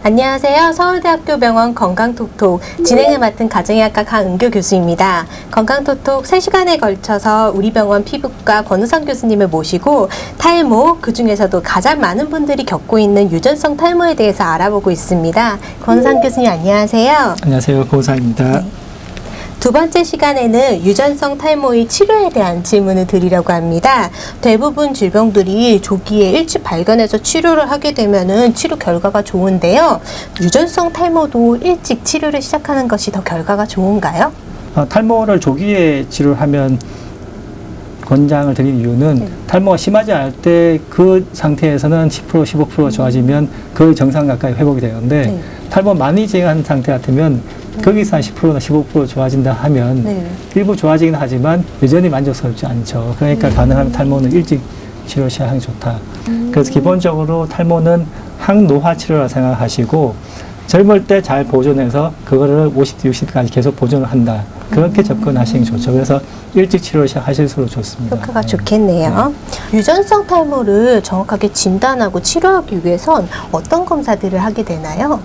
안녕하세요. 서울대학교 병원 건강톡톡 진행을 맡은 가정의학과 강은교 교수입니다. 건강톡톡 3시간에 걸쳐서 우리 병원 피부과 권우상 교수님을 모시고 탈모, 그중에서도 가장 많은 분들이 겪고 있는 유전성 탈모에 대해서 알아보고 있습니다. 권우상 교수님 안녕하세요. 안녕하세요. 고우상입니다. 네. 두 번째 시간에는 유전성 탈모의 치료에 대한 질문을 드리려고 합니다. 대부분 질병들이 조기에 일찍 발견해서 치료를 하게 되면은 치료 결과가 좋은데요. 유전성 탈모도 일찍 치료를 시작하는 것이 더 결과가 좋은가요? 탈모를 조기에 치료하면 권장을 드린 이유는 탈모가 심하지 않을 때 그 상태에서는 10% 15% 좋아지면 거의 정상 가까이 회복이 되는데 탈모 많이 진행한 상태 같으면 거기서 한 10%나 15% 좋아진다 하면 일부 좋아지긴 하지만 여전히 만족스럽지 않죠. 그러니까 가능하면 탈모는 일찍 치료 시작하는 게 좋다. 그래서 기본적으로 탈모는 항노화 치료라 생각하시고 젊을 때 잘 보존해서 그거를 50대, 60대까지 계속 보존을 한다. 그렇게 접근하시는 게 좋죠. 그래서 일찍 치료를 시작하실수록 좋습니다. 효과가 좋겠네요. 유전성 탈모를 정확하게 진단하고 치료하기 위해선 어떤 검사들을 하게 되나요?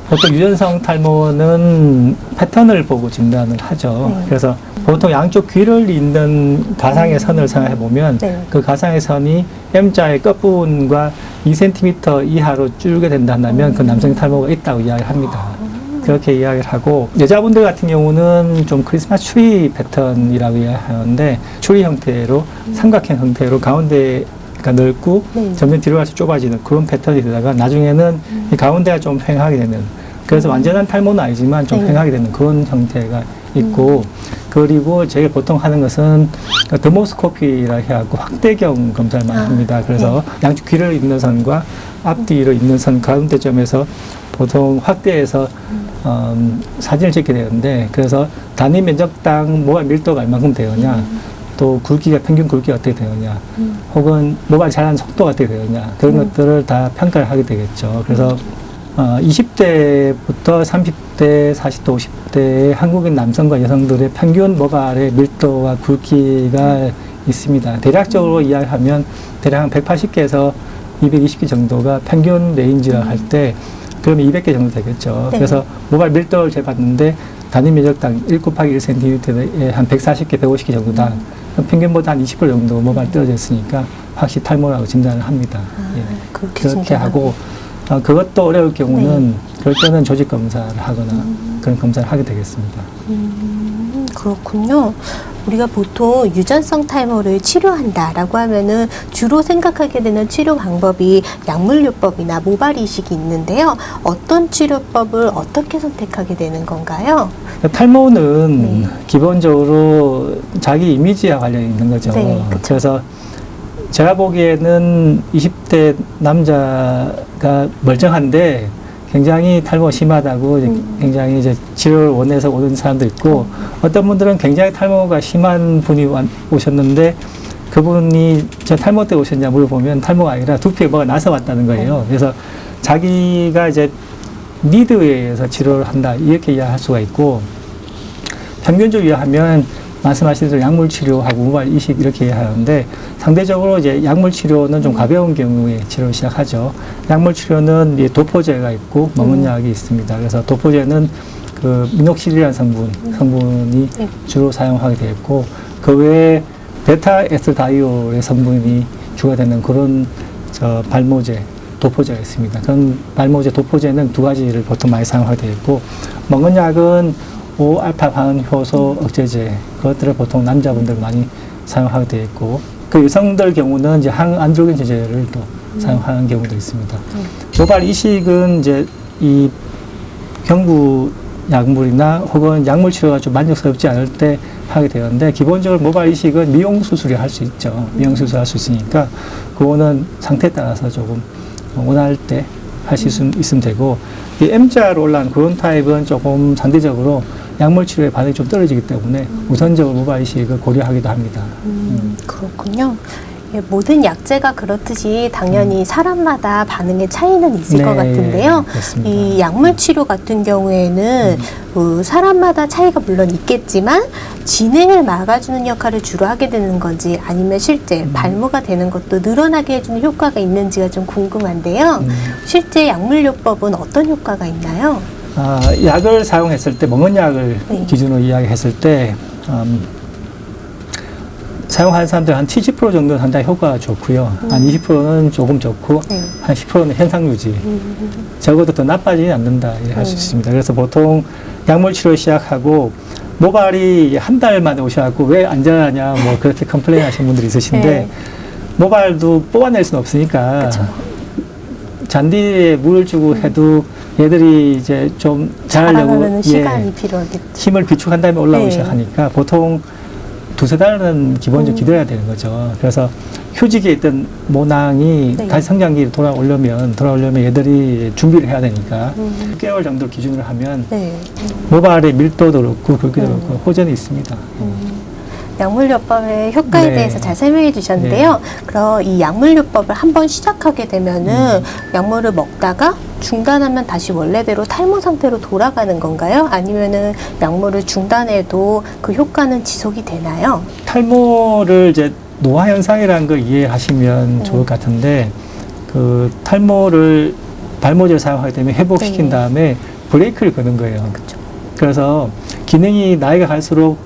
보통 유전성 탈모는 패턴을 보고 진단을 하죠. 그래서 보통 양쪽 귀를 잇는 가상의 선을 생각해 보면 그 가상의 선이 M자의 끝부분과 2cm 이하로 줄게 된다면 그 남성의 탈모가 있다고 이야기합니다. 그렇게 이야기를 하고 여자분들 같은 경우는 좀 크리스마스 추리 패턴이라고 이야기하는데 추리 형태로 삼각형 형태로 가운데가 넓고 점점 뒤로 갈수록 좁아지는 그런 패턴이 되다가 나중에는 이 가운데가 좀 횡하게 되는 그래서 완전한 탈모는 아니지만 좀 횡하게 되는 그런 형태가 있고 그리고 저희가 보통 하는 것은 더모스코피라고 해갖고 확대경 검사를 많이 합니다. 그래서 양쪽 귀를 잇는 선과 앞뒤로 잇는 선 가운데점에서 보통 확대해서 사진을 찍게 되는데 그래서 단위 면적당 모발 밀도가 얼마큼 되느냐 또 굵기가 평균 굵기가 어떻게 되느냐 혹은 모발 자라는 속도가 어떻게 되느냐 그런 것들을 다 평가를 하게 되겠죠. 그래서 20대부터 30대, 40대, 50대의 한국인 남성과 여성들의 평균 모발의 밀도와 굵기가 있습니다. 대략적으로 이야기하면 대략 한 180개에서 220개 정도가 평균 레인지라 할 때 그러면 200개 정도 되겠죠. 그래서 모발 밀도를 재봤는데 단위 면적당 1 곱하기 1cm에 한 140개, 150개 정도다. 평균보다 한 20% 정도 모발이 떨어져 있으니까 확실히 탈모라고 진단을 합니다. 그렇게 하고 그것도 어려울 경우는 그럴 때는 조직 검사를 하거나 그런 검사를 하게 되겠습니다. 그렇군요. 우리가 보통 유전성 탈모를 치료한다라고 하면은 주로 생각하게 되는 치료 방법이 약물요법이나 모발 이식이 있는데요. 어떤 치료법을 어떻게 선택하게 되는 건가요? 탈모는 기본적으로 자기 이미지와 관련이 있는 거죠. 그래서 제가 보기에는 20대 남자가 멀쩡한데 굉장히 탈모가 심하다고 굉장히 이제 치료를 원해서 오는 사람도 있고 어떤 분들은 굉장히 탈모가 심한 분이 오셨는데 그분이 저 탈모 때 오셨냐 물어보면 탈모가 아니라 두피에 뭐가 나서 왔다는 거예요. 그래서 자기가 이제 니드에 의해서 치료를 한다 이렇게 이해할 수가 있고 평균적으로 이해하면 말씀하신 대로 약물 치료하고 모발 이식 이렇게 하는데 상대적으로 이제 약물 치료는 좀 가벼운 경우에 치료를 시작하죠. 약물 치료는 도포제가 있고 먹는 약이 있습니다. 그래서 도포제는 그 미녹실이라는 성분이 주로 사용하게 되었고 그 외에 베타 에스다이올의 성분이 주가 되는 그런 발모제 도포제가 있습니다. 그런 발모제 도포제는 두 가지를 보통 많이 사용하게 되어 있고 먹는 약은 5알파 반응 효소 억제제 그것들을 보통 남자분들 많이 사용하게 되어 있고 그 여성들 경우는 이제 항안드로겐 제제를 또 사용하는 경우도 있습니다. 모발 이식은 이제 이 경구 약물이나 혹은 약물 치료가 좀 만족스럽지 않을 때 하게 되는데 기본적으로 모발 이식은 미용 수술이 할 수 있죠. 미용 수술 할 수 있으니까 그거는 상태에 따라서 조금 원할 때 하실 수 있으면 되고 이 M자로 올라간 그런 타입은 조금 상대적으로 약물 치료의 반응이 좀 떨어지기 때문에 우선적으로 모발 이식을 고려하기도 합니다. 그렇군요. 예, 모든 약재가 그렇듯이 당연히 사람마다 반응의 차이는 있을 네, 것 같은데요. 그렇습니다. 이 약물 치료 같은 경우에는 사람마다 차이가 물론 있겠지만 진행을 막아주는 역할을 주로 하게 되는 건지 아니면 실제 발모가 되는 것도 늘어나게 해주는 효과가 있는지가 좀 궁금한데요. 실제 약물요법은 어떤 효과가 있나요? 약을 사용했을 때, 먹는 약을 네. 기준으로 이야기했을 때, 사용하는 사람들 한 70% 정도는 상당히 효과가 좋고요. 한 20%는 조금 좋고, 네. 한 10%는 현상 유지. 적어도 더 나빠지지 않는다, 이렇게 할 수 있습니다. 그래서 보통 약물 치료 시작하고, 모발이 한 달 만에 오셔갖고 왜 안 자라냐, 뭐 그렇게 컴플레인 하시는 분들이 있으신데, 네. 모발도 뽑아낼 수는 없으니까, 그쵸. 잔디에 물을 주고 해도 얘들이 이제 좀 자라려고 자라나는 시간이 필요하겠죠. 힘을 비축한 다음에 올라오기 네. 시작하니까 보통 두세 달은 기본적으로 기다려야 되는 거죠. 그래서 휴직에 있던 모낭이 네. 다시 성장기를 돌아오려면 얘들이 준비를 해야 되니까 6개월 정도 기준으로 하면 네. 모발의 밀도도 그렇고 굵기도 그렇고 호전이 있습니다. 약물요법의 효과에 네. 대해서 잘 설명해 주셨는데요. 그럼 이 약물요법을 한번 시작하게 되면은 약물을 먹다가 중단하면 다시 원래대로 탈모 상태로 돌아가는 건가요? 아니면은 약물을 중단해도 그 효과는 지속이 되나요? 탈모를 이제 노화 현상이라는 걸 이해하시면 좋을 것 같은데 그 탈모를 발모제를 사용하게 되면 회복시킨 네. 다음에 브레이크를 거는 거예요. 그렇죠. 그래서 기능이 나이가 갈수록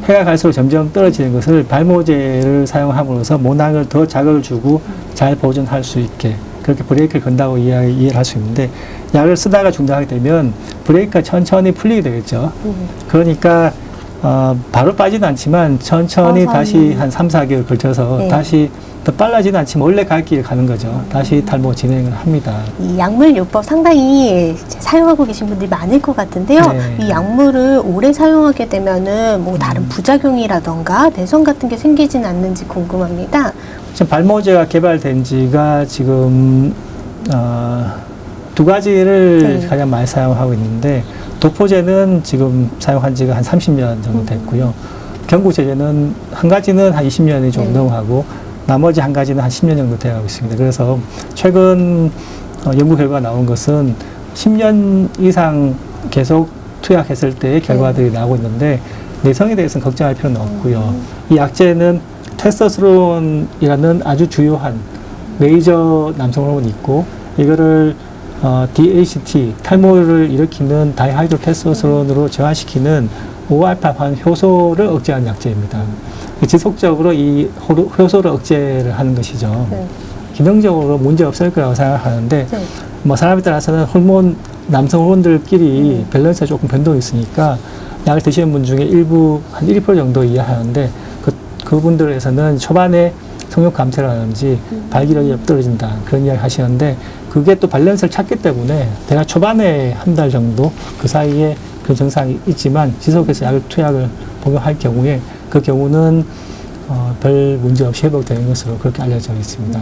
해가 갈수록 점점 떨어지는 것을 발모제를 사용함으로써 모낭을 더 자극을 주고 잘 보존할 수 있게 그렇게 브레이크를 건다고 이해를 할 수 있는데 약을 쓰다가 중단하게 되면 브레이크가 천천히 풀리게 되겠죠. 그러니까 바로 빠지는 않지만 천천히 다시 한 3, 4개월 걸쳐서 네. 다시 더 빨라지는 않지만 원래 갈 길을 가는 거죠. 다시 탈모 진행을 합니다. 이 약물요법 상당히 사용하고 계신 분들이 많을 것 같은데요. 네. 이 약물을 오래 사용하게 되면은 뭐 다른 부작용이라던가 내성 같은 게 생기진 않는지 궁금합니다. 지금 발모제가 개발된 지가 지금 두 가지를 네. 가장 많이 사용하고 있는데 도포제는 지금 사용한 지가 한 30년 정도 됐고요. 경구제제는 한 가지는 한 20년이 좀 네. 넘어가고 나머지 한 가지는 한 10년 정도 되어가고 있습니다. 그래서 최근 연구 결과가 나온 것은 10년 이상 계속 투약했을 때의 결과들이 나오고 있는데 내성에 대해서는 걱정할 필요는 없고요. 이 약제는 테스토스테론이라는 아주 주요한 메이저 남성 호르몬이 있고 이거를 DHT, 탈모를 일으키는 다이하이드로 테스토스테론으로 저하시키는 5알파판 효소를 억제하는 약제입니다. 지속적으로 이 효소를 억제를 하는 것이죠. 네. 기능적으로 문제 없을 거라고 생각하는데 네. 뭐 사람에 따라서는 남성 호르몬들끼리 밸런스가 조금 변동이 있으니까 약을 드시는 분 중에 일부 한 1% 정도 이해하는데 그분들에서는 초반에 성욕 감퇴라든지 발기력이 떨어진다 그런 이야기 하시는데 그게 또 밸런스를 찾기 때문에 대략 초반에 한 달 정도 그 사이에 그 증상이 있지만 지속해서 약을 투약을 복용할 경우에 그 경우는 별 문제 없이 회복되는 것으로 그렇게 알려져 있습니다.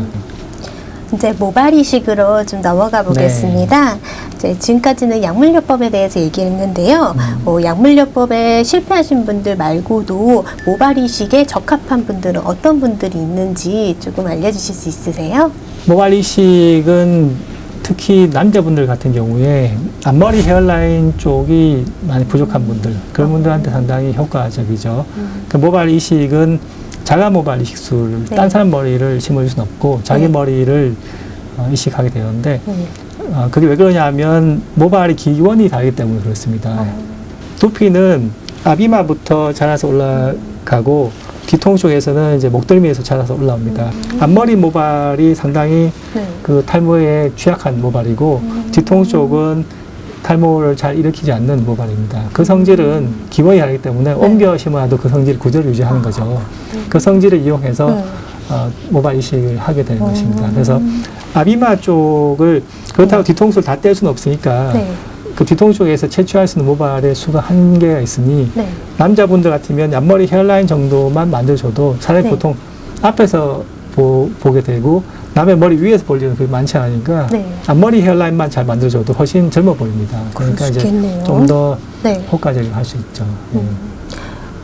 이제 모발 이식으로 좀 넘어가 보겠습니다. 이제 지금까지는 약물요법에 대해서 얘기했는데요. 약물요법에 실패하신 분들 말고도 모발 이식에 적합한 분들은 어떤 분들이 있는지 조금 알려주실 수 있으세요? 모발 이식은 특히 남자분들 같은 경우에 앞머리 헤어라인 쪽이 많이 부족한 분들 그런 분들한테 상당히 효과적이죠. 그 모발 이식은 자가 모발 이식술, 네. 딴 사람 머리를 심어줄 수는 없고 자기 네. 머리를 이식하게 되는데 그게 왜 그러냐면 모발의 기원이 다르기 때문에 그렇습니다. 두피는 아비마부터 자라서 올라가고 뒤통 쪽에서는 이제 목덜미에서 자라서 올라옵니다. 앞머리 모발이 상당히 네. 그 탈모에 취약한 모발이고 뒤통 쪽은 탈모를 잘 일으키지 않는 모발입니다. 그 성질은 기본이 다르기 때문에 옮겨 심어도 그 성질을 그대로 유지하는 거죠. 그 성질을 이용해서 모발 이식을 하게 되는 것입니다. 그래서 아비마 쪽을 그렇다고 뒤통수를 다 뗄 수는 없으니까 네. 그 뒤통 쪽에서 채취할 수 있는 모발의 수가 한계가 있으니 네. 남자분들 같으면 앞머리 헤어라인 정도만 만들어줘도 차라리 네. 보통 앞에서 보게 되고 남의 머리 위에서 볼 일은 그렇게 많지 않으니까 네. 앞머리 헤어라인만 잘 만들어줘도 훨씬 젊어 보입니다. 그러니까 이제 그러시겠네요. 좀 더 네. 효과적으로 할 수 있죠.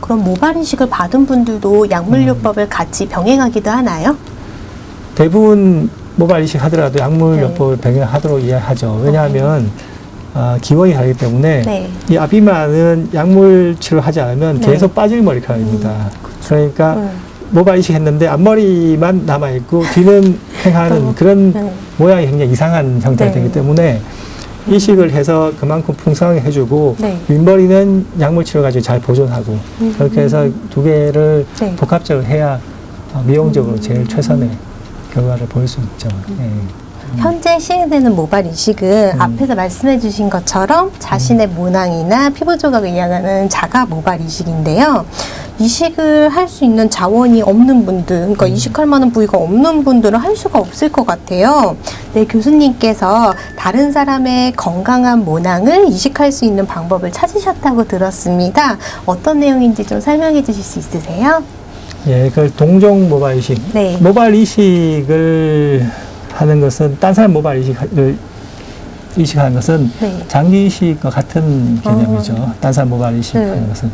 그럼 모발 이식을 받은 분들도 약물요법을 같이 병행하기도 하나요? 대부분 모발 이식 하더라도 약물요법을 병행하도록 이야기하죠. 왜냐하면 기원이 다르기 때문에 네. 이 앞이만은 약물 치료하지 않으면 네. 계속 빠질 머리카락입니다. 그러니까 모발 이식했는데 앞머리만 남아있고 뒤는 횡하는 그런 모양이 굉장히 이상한 형태가 되기 때문에 이식을 해서 그만큼 풍성하게 해주고 네. 윗머리는 약물 치료 가지고 잘 보존하고 그렇게 해서 두 개를 복합적으로 해야 미용적으로 제일 최선의 결과를 보일 수 있죠. 네. 현재 시행되는 모발 이식은 앞에서 말씀해 주신 것처럼 자신의 모낭이나 피부 조각을 이용하는 자가 모발 이식인데요. 이식을 할 수 있는 자원이 없는 분들, 그러니까 이식할 만한 부위가 없는 분들은 할 수가 없을 것 같아요. 네, 교수님께서 다른 사람의 건강한 모낭을 이식할 수 있는 방법을 찾으셨다고 들었습니다. 어떤 내용인지 좀 설명해 주실 수 있으세요? 예, 그 동종 모발 이식. 네. 모발 이식을 하는 것은 딴 사람 모발 이식을 이식하는 것은 네. 장기 이식과 같은 개념이죠. 딴 사람 모발 이식하는 네. 것은.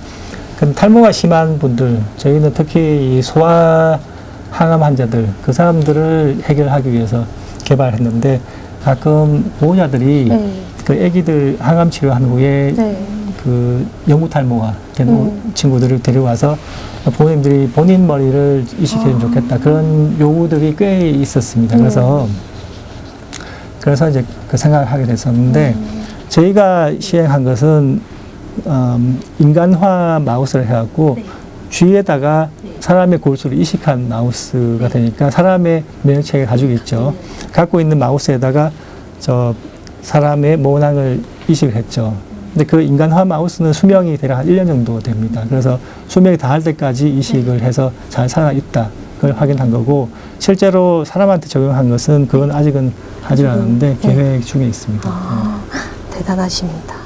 근데 탈모가 심한 분들, 저희는 특히 이 소아 항암 환자들, 그 사람들을 해결하기 위해서 개발했는데 가끔 보호자들이 그 아기들 항암 치료한 후에 그 영구 탈모가 된 친구들을 데려와서 부모님들이 본인 머리를 이식해주면 좋겠다. 그런 요구들이 꽤 있었습니다. 그래서 이제 그 생각을 하게 됐었는데 저희가 시행한 것은 인간화 마우스를 해갖고 쥐에다가 사람의 골수를 이식한 마우스가 되니까 사람의 면역체계를 가지고 있죠. 갖고 있는 마우스에다가 저 사람의 모낭을 이식을 했죠. 근데 그 인간화 마우스는 수명이 대략 한 1년 정도 됩니다. 그래서 수명이 다할 때까지 이식을 해서 잘 살아있다. 그걸 확인한 거고, 실제로 사람한테 적용한 것은 그건 아직은 하질 않았는데 계획 중에 있습니다. 대단하십니다.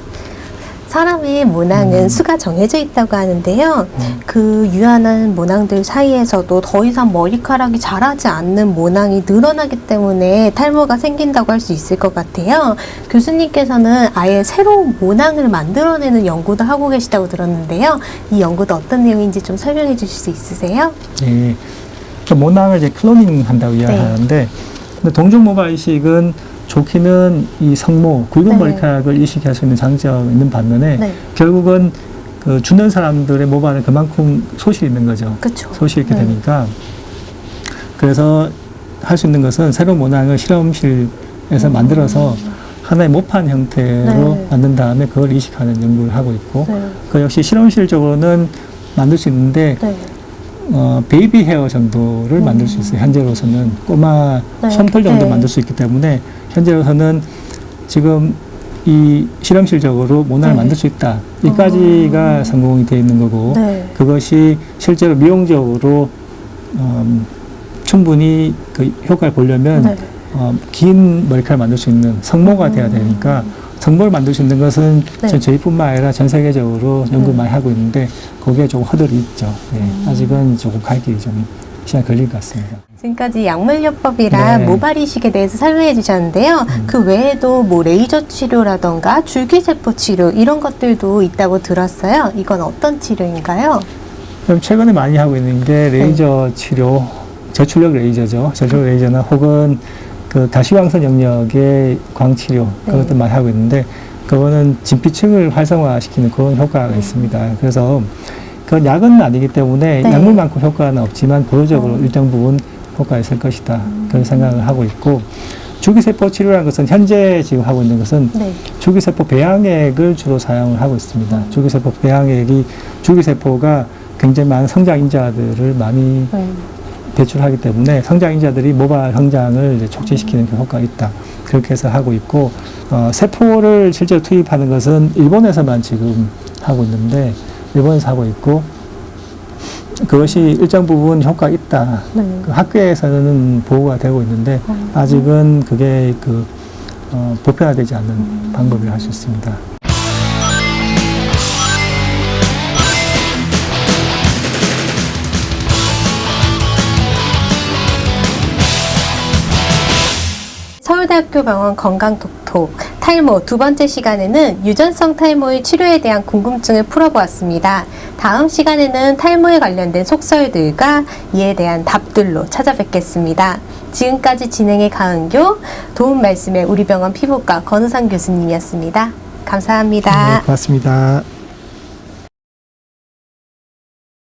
사람의 모낭은 수가 정해져 있다고 하는데요. 그 유한한 모낭들 사이에서도 더 이상 머리카락이 자라지 않는 모낭이 늘어나기 때문에 탈모가 생긴다고 할 수 있을 것 같아요. 교수님께서는 아예 새로운 모낭을 만들어내는 연구도 하고 계시다고 들었는데요. 이 연구도 어떤 내용인지 좀 설명해 주실 수 있으세요? 네. 그 모낭을 이제 클로닝 한다고 이야기하는데, 근데 동종 모발 이식은 좋기는 이 성모, 굵은 머리카락을 이식할 수 있는 장점이 있는 반면에 결국은 그 주는 사람들의 모발은 그만큼 소실이 있는 거죠. 그쵸. 소실이 있게 되니까. 그래서 할 수 있는 것은 새로운 모낭을 실험실에서 만들어서 하나의 모판 형태로 만든 다음에 그걸 이식하는 연구를 하고 있고, 그 역시 실험실적으로는 만들 수 있는데 베이비 헤어 정도를 만들 수 있어요. 현재로서는 꼬마 손털 정도 만들 수 있기 때문에 현재로서는 지금 이 실험실적으로 모낭을 만들 수 있다. 이까지가 성공이 되어 있는 거고, 그것이 실제로 미용적으로 충분히 그 효과를 보려면 긴 머리카락을 만들 수 있는 성모가 돼야 되니까, 성모를 만들 수 있는 것은 저희뿐만 아니라 전 세계적으로 연구 많이 하고 있는데 거기에 조금 허들이 있죠. 아직은 조금 갈 길이 좀 시간이 걸릴 것 같습니다. 지금까지 약물요법이랑 모발 이식에 대해서 설명해 주셨는데요. 그 외에도 뭐 레이저 치료라던가 줄기세포 치료 이런 것들도 있다고 들었어요. 이건 어떤 치료인가요? 그럼 최근에 많이 하고 있는 게 레이저 치료, 저출력 레이저죠. 저출력 레이저나 혹은 그 가시광선 영역의 광치료, 그것도 많이 하고 있는데, 그거는 진피층을 활성화시키는 그런 효과가 있습니다. 그래서 그건 약은 아니기 때문에 약물만큼 효과는 없지만 보조적으로 일정 부분 효과가 있을 것이다. 그런 생각을 하고 있고, 줄기세포 치료라는 것은 현재 지금 하고 있는 것은 줄기세포 배양액을 주로 사용을 하고 있습니다. 줄기세포 배양액이 줄기세포가 굉장히 많은 성장인자들을 많이 배출하기 때문에 성장인자들이 모발 성장을 이제 촉진시키는 그 효과가 있다. 그렇게 해서 하고 있고, 세포를 실제로 투입하는 것은 일본에서만 지금 하고 있는데, 일본에서 하고 있고, 그것이 일정 부분 효과가 있다. 그 학계에서는 보고가 되고 있는데, 아직은 그게 보편화되지 않는 방법이라 할 수 있습니다. 서울대학교 병원 건강톡톡 탈모 두 번째 시간에는 유전성 탈모의 치료에 대한 궁금증을 풀어보았습니다. 다음 시간에는 탈모에 관련된 속설들과 이에 대한 답들로 찾아뵙겠습니다. 지금까지 진행의 강은교, 도움 말씀의 우리병원 피부과 권우상 교수님이었습니다. 감사합니다. 네, 고맙습니다.